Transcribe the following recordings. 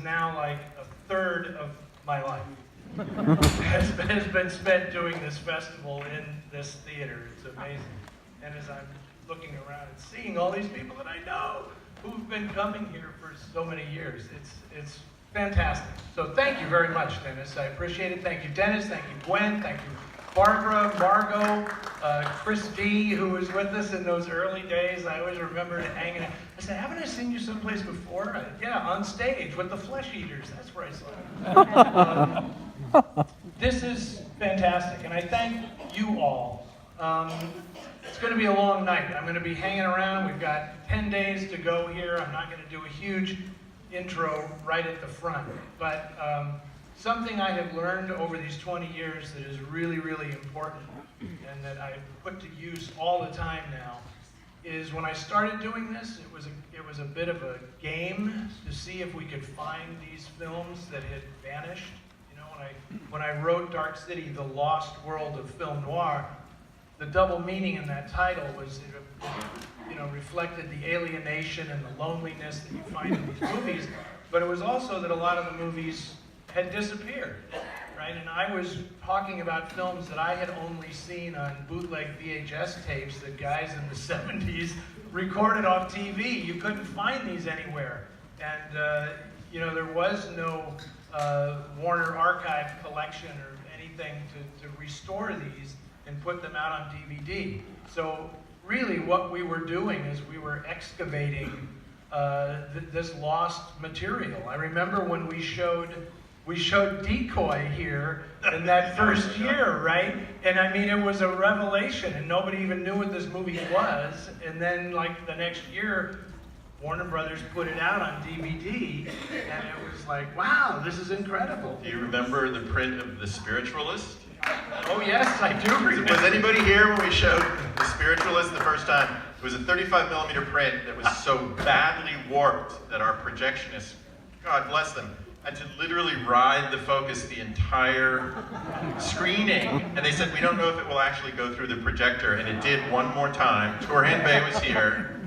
now like a third of my life has been spent doing this festival in this theater. It's amazing. And as I'm looking around and seeing all these people that I know who've been coming here for so many years, it's fantastic. So thank you very much, Dennis. I appreciate it. Thank you, Dennis. Thank you, Gwen. Thank you, Barbara, Margot, Chris D, who was with us in those early days. I always remember hanging out. I said, haven't I seen you someplace before? Yeah, on stage with the Flesh Eaters. That's where I saw you. This is fantastic, and I thank you all. It's going to be a long night. I'm going to be hanging around. We've got 10 days to go here. I'm not going to do a huge intro right at the front, but something I have learned over these 20 years that is really, really important and that I put to use all the time now is when I started doing this, it was a bit of a game to see if we could find these films that had vanished. You know, when I wrote Dark City, The Lost World of Film Noir, the double meaning in that title was it reflected the alienation and the loneliness that you find in these movies, but it was also that a lot of the movies had disappeared, right? And I was talking about films that I had only seen on bootleg VHS tapes that guys in the 70s recorded off TV. You couldn't find these anywhere. And, there was no Warner Archive collection or anything to restore these and put them out on DVD. So really what we were doing is we were excavating this lost material. I remember when we showed Decoy here in that first year, right? And I mean, it was a revelation, and nobody even knew what this movie was. And then, like, the next year, Warner Brothers put it out on DVD, and it was like, wow, this is incredible. Do you remember the print of The Spiritualist? Oh yes, I do remember. Was anybody here when we showed The Spiritualist the first time? It was a 35mm print that was so badly warped that our projectionists, God bless them, had to literally ride the focus the entire screening. And they said, we don't know if it will actually go through the projector. And it did one more time. Torhan Bey was here.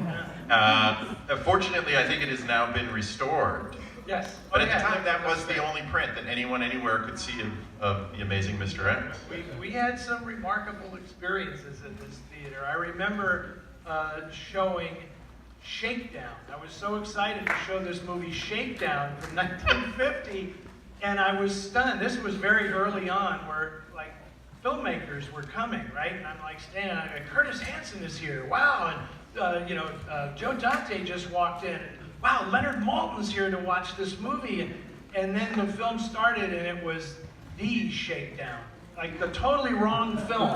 Fortunately, I think it has now been restored. Yes. But at the time, that was the only print that anyone anywhere could see of The Amazing Mr. X. We had some remarkable experiences at this theater. I remember showing Shakedown. I was so excited to show this movie Shakedown from 1950, and I was stunned. This was very early on where, like, filmmakers were coming, right? And I'm like standing, I'm like, Curtis Hanson is here, wow, and Joe Dante just walked in, and, wow, Leonard Maltin's here to watch this movie, and then the film started, and it was The Shakedown. Like the totally wrong film,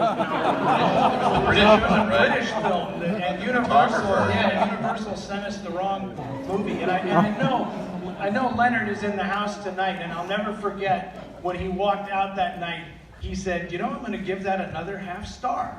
British film, and Universal sent us the wrong movie. And I know Leonard is in the house tonight, and I'll never forget when he walked out that night. He said, "You know, I'm going to give that another half star."